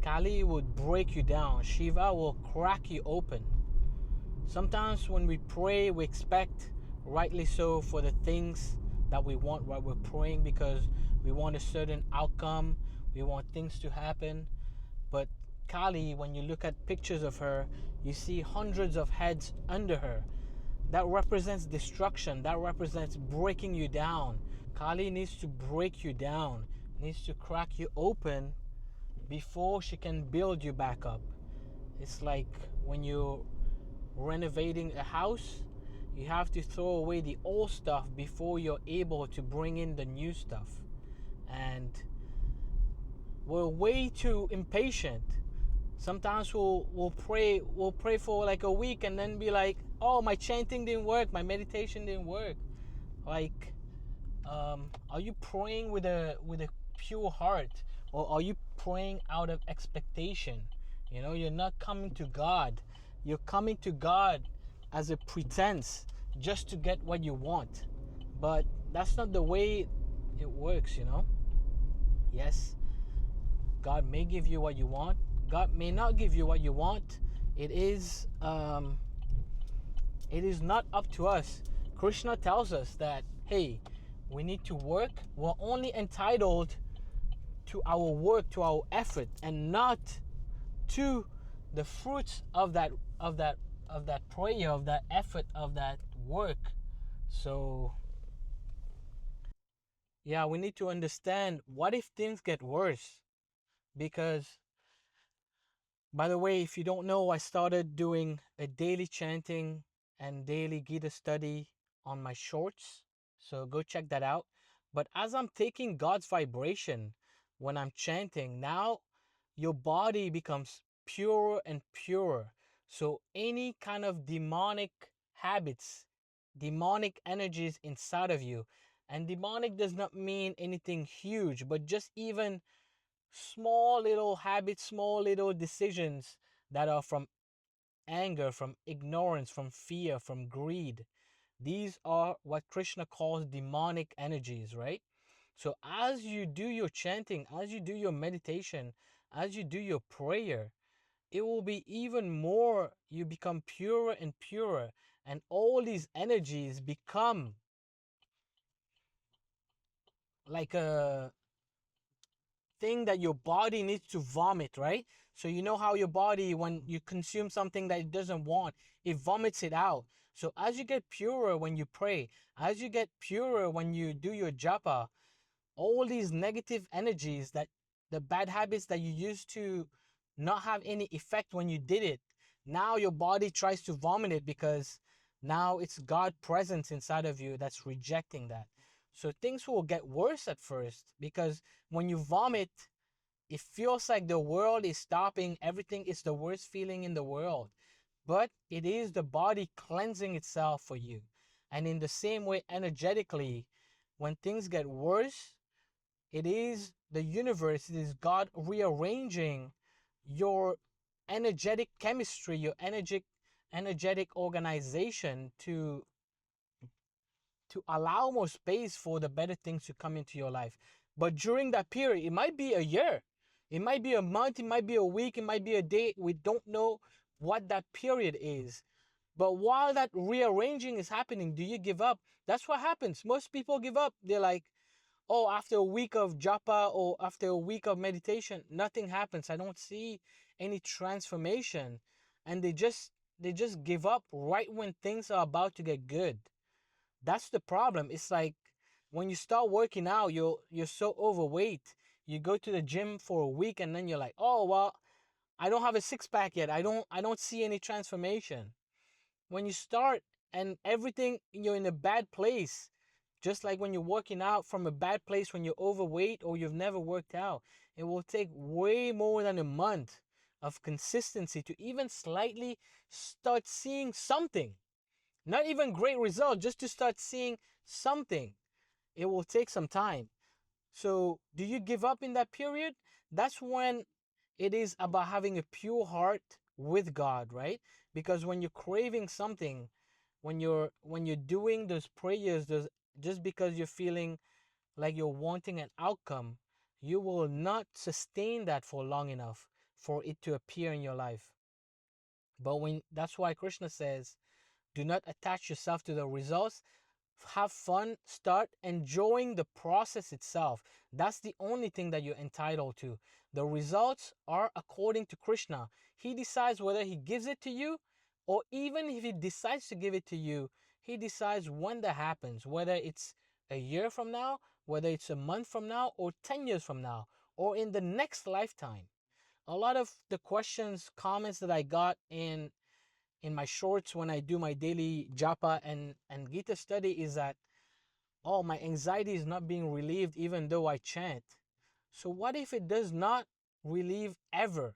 Kali would break you down. Shiva will crack you open. Sometimes when we pray, we expect, rightly so, for the things that we want while we're praying, because we want a certain outcome, we want things to happen. But Kali, when you look at pictures of her, you see hundreds of heads under her. That represents destruction, that represents breaking you down. Kali needs to break you down, needs to crack you open before she can build you back up. It's like when you're renovating a house, you have to throw away the old stuff before you're able to bring in the new stuff. And we're way too impatient. Sometimes we'll pray for like a week and then be like, oh, my chanting didn't work, my meditation didn't work. Like, are you praying with a pure heart, or are you praying out of expectation? You know, you're not coming to God. You're coming to God as a pretense just to get what you want. But that's not the way it works, you know? Yes, God may give you what you want. God may not give you what you want. It is not up to us. Krishna tells us that, hey, we need to work. We're only entitled to our work, to our effort, and not to the fruits of that prayer, of that effort, of that work. So yeah, we need to understand, what if things get worse? Because, by the way, if you don't know, I started doing a daily chanting and daily Gita study on my shorts. So go check that out. But as I'm taking God's vibration when I'm chanting, now your body becomes purer and purer. So any kind of demonic habits, demonic energies inside of you, and demonic does not mean anything huge, but just even small little habits, small little decisions that are from anger, from ignorance, from fear, from greed. These are what Krishna calls demonic energies, right? So as you do your chanting, as you do your meditation, as you do your prayer, it will be even more, you become purer and purer, and all these energies become like a thing that your body needs to vomit, right? So you know how your body, when you consume something that it doesn't want, it vomits it out. So as you get purer when you pray, as you get purer when you do your japa, all these negative energies, that the bad habits that you used to not have any effect when you did it, now your body tries to vomit it, because now it's God presence inside of you that's rejecting that. So things will get worse at first, because when you vomit, it feels like the world is stopping, everything is the worst feeling in the world. But it is the body cleansing itself for you. And in the same way, energetically, when things get worse, it is the universe, it is God rearranging your energetic chemistry, your energetic organization to allow more space for the better things to come into your life. But during that period, it might be a year, it might be a month, it might be a week, it might be a day. We don't know what that period is. But while that rearranging is happening, do you give up? That's what happens. Most people give up. They're like, oh, after a week of japa or after a week of meditation, nothing happens. I don't see any transformation. And they just give up right when things are about to get good. That's the problem. It's like when you start working out, you're so overweight. You go to the gym for a week and then you're like, "Oh, well, I don't have a six pack yet. I don't see any transformation." When you start and everything, you're in a bad place, just like when you're working out from a bad place when you're overweight or you've never worked out, it will take way more than a month of consistency to even slightly start seeing something. Not even great result, just to start seeing something. It will take some time. So, do you give up in that period? That's when it is about having a pure heart with God, right? Because when you're craving something, when you're doing those prayers, those, just because you're feeling like you're wanting an outcome, you will not sustain that for long enough for it to appear in your life. But that's why Krishna says, do not attach yourself to the results. Have fun, start enjoying the process itself. That's the only thing that you're entitled to. The results are according to Krishna. He decides whether he gives it to you, or even if he decides to give it to you, he decides when that happens, whether it's a year from now, whether it's a month from now, or 10 years from now, or in the next lifetime. A lot of the questions, comments that I got in my shorts when I do my daily japa and Gita study is that, oh, my anxiety is not being relieved even though I chant. So what if it does not relieve ever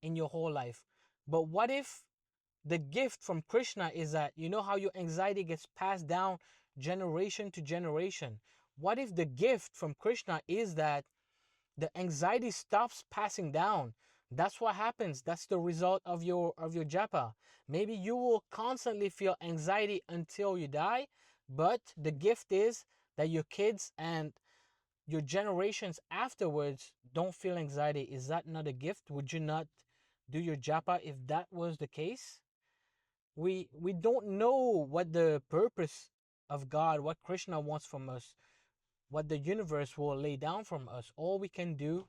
in your whole life? But what if the gift from Krishna is that, you know how your anxiety gets passed down generation to generation? What if the gift from Krishna is that the anxiety stops passing down? That's what happens. That's the result of your japa. Maybe you will constantly feel anxiety until you die, but the gift is that your kids and your generations afterwards don't feel anxiety. Is that not a gift? Would you not do your japa if that was the case? We don't know what the purpose of God, what Krishna wants from us, what the universe will lay down from us. All we can do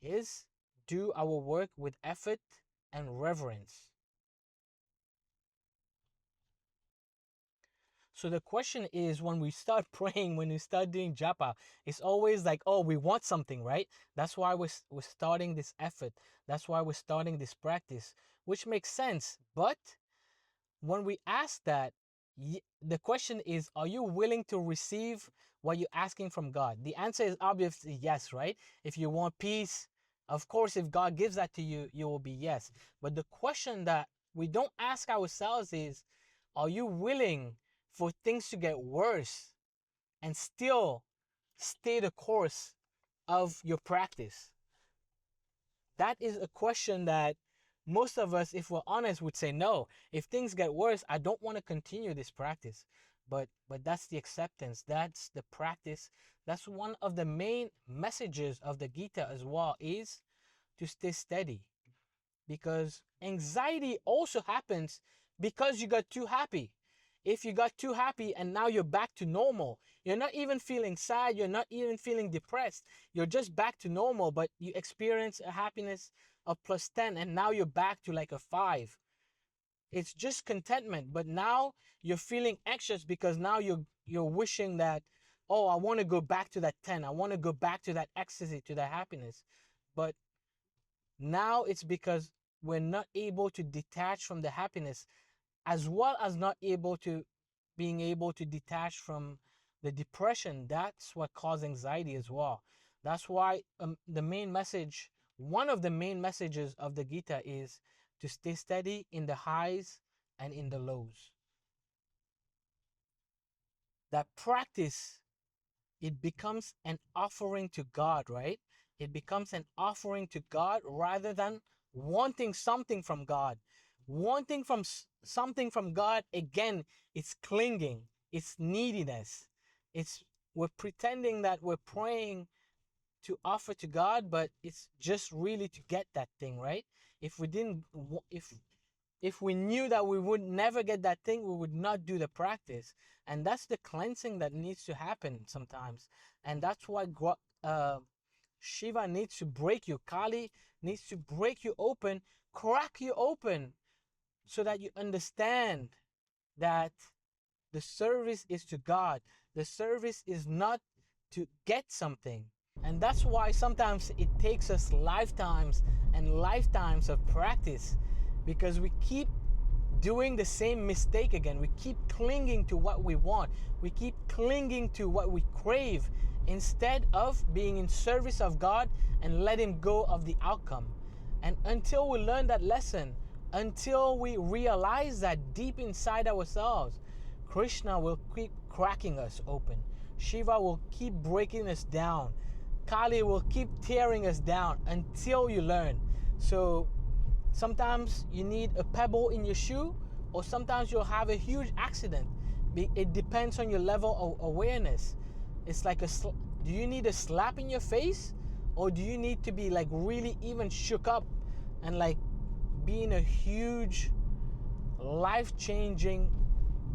is do our work with effort and reverence. So the question is, when we start praying, when we start doing japa, it's always like, oh, we want something, right? That's why we're starting this effort. That's why we're starting this practice, which makes sense. But when we ask that, the question is, are you willing to receive what you're asking from God? The answer is obviously yes, right? If you want peace, of course, if God gives that to you, you will be yes. But the question that we don't ask ourselves is, are you willing for things to get worse and still stay the course of your practice? That is a question that most of us, if we're honest, would say no. If things get worse, I don't want to continue this practice. But that's the acceptance. That's the practice. That's one of the main messages of the Gita as well, is to stay steady. Because anxiety also happens because you got too happy. If you got too happy and now you're back to normal, you're not even feeling sad, you're not even feeling depressed, you're just back to normal, but you experience a happiness of +10 and now you're back to like a 5. It's just contentment, but now you're feeling anxious because now you're wishing that, oh, I want to go back to that 10. I want to go back to that ecstasy, to that happiness. But now it's because we're not able to detach from the happiness, as well as not able to being able to detach from the depression. That's what causes anxiety as well. That's why the main message, one of the main messages of the Gita, is to stay steady in the highs and in the lows. That practice, it becomes an offering to God, right? It becomes an offering to God rather than wanting something from God. Wanting something from God, again, it's clinging, it's neediness. It's we're pretending that we're praying to offer to God, but it's just really to get that thing, right? If we didn't, if we knew that we would never get that thing, we would not do the practice. And that's the cleansing that needs to happen sometimes. And that's why Shiva needs to break you. Kali needs to break you open, crack you open, so that you understand that the service is to God. The service is not to get something. And that's why sometimes it takes us lifetimes and lifetimes of practice, because we keep doing the same mistake again. We keep clinging to what we want. We keep clinging to what we crave instead of being in service of God and letting go of the outcome. And until we learn that lesson, until we realize that deep inside ourselves, Krishna will keep cracking us open. Shiva will keep breaking us down. Kali will keep tearing us down until you learn. So sometimes you need a pebble in your shoe, or sometimes you'll have a huge accident. It depends on your level of awareness. It's like do you need a slap in your face, or do you need to be like really even shook up and like being a huge, life-changing,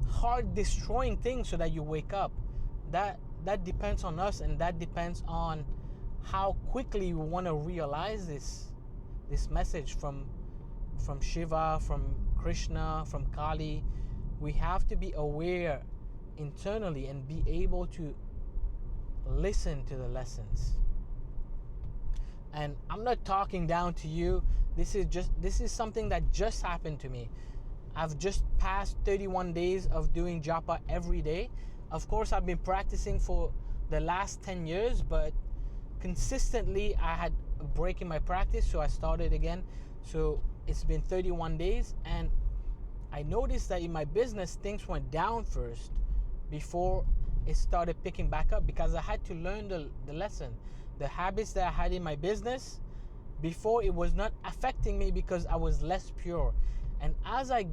heart-destroying thing so that you wake up. That depends on us, and that depends on how quickly we want to realize this message from Shiva, from Krishna, from Kali. We have to be aware internally and be able to listen to the lessons. And I'm not talking down to you. This is something that just happened to me. I've just passed 31 days of doing japa every day. Of course, I've been practicing for the last 10 years, but consistently I had a break in my practice, so I started again. So it's been 31 days, and I noticed that in my business things went down first before it started picking back up, because I had to learn the lesson. The habits that I had in my business before, it was not affecting me because I was less pure. And as I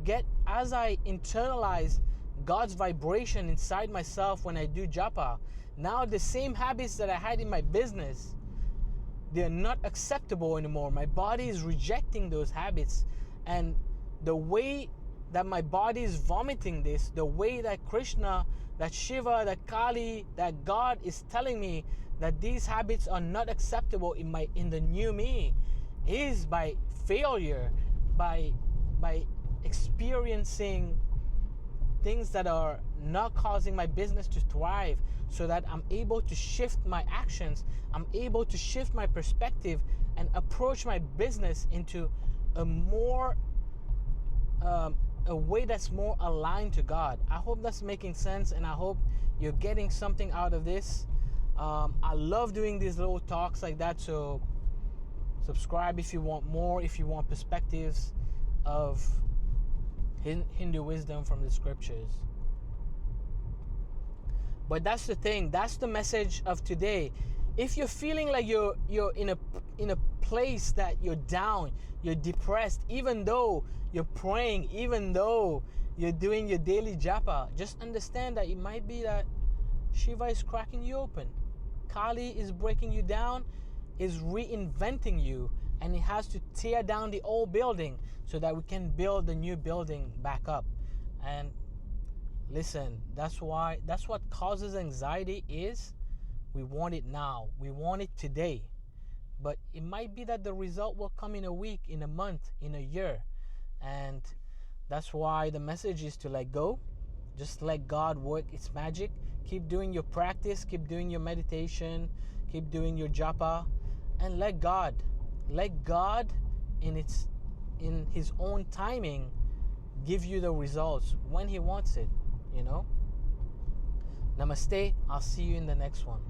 internalize God's vibration inside myself when I do japa, now the same habits that I had in my business, they're not acceptable anymore. My body is rejecting those habits. And the way that my body is vomiting this, the way that Krishna, that Shiva, that Kali, that God is telling me that these habits are not acceptable in the new me, is by failure, by experiencing things that are not causing my business to thrive, so that I'm able to shift my actions, I'm able to shift my perspective and approach my business into a more a way that's more aligned to God. I hope that's making sense, and I hope you're getting something out of this. I love doing these little talks like that, so subscribe if you want more, if you want perspectives of Hindu wisdom from the scriptures. But that's the thing, that's the message of today. If you're feeling like you're in a place that you're down, you're depressed, even though you're praying, even though you're doing your daily japa, just understand that it might be that Shiva is cracking you open. Kali is breaking you down, is reinventing you, and it has to tear down the old building so that we can build the new building back up. And listen, that's what causes anxiety is we want it now. We want it today. But it might be that the result will come in a week, in a month, in a year. And that's why the message is to let go. Just let God work its magic. Keep doing your practice, keep doing your meditation, keep doing your japa, and let God in his own timing give you the results when he wants it, you know. Namaste. I'll see you in the next one.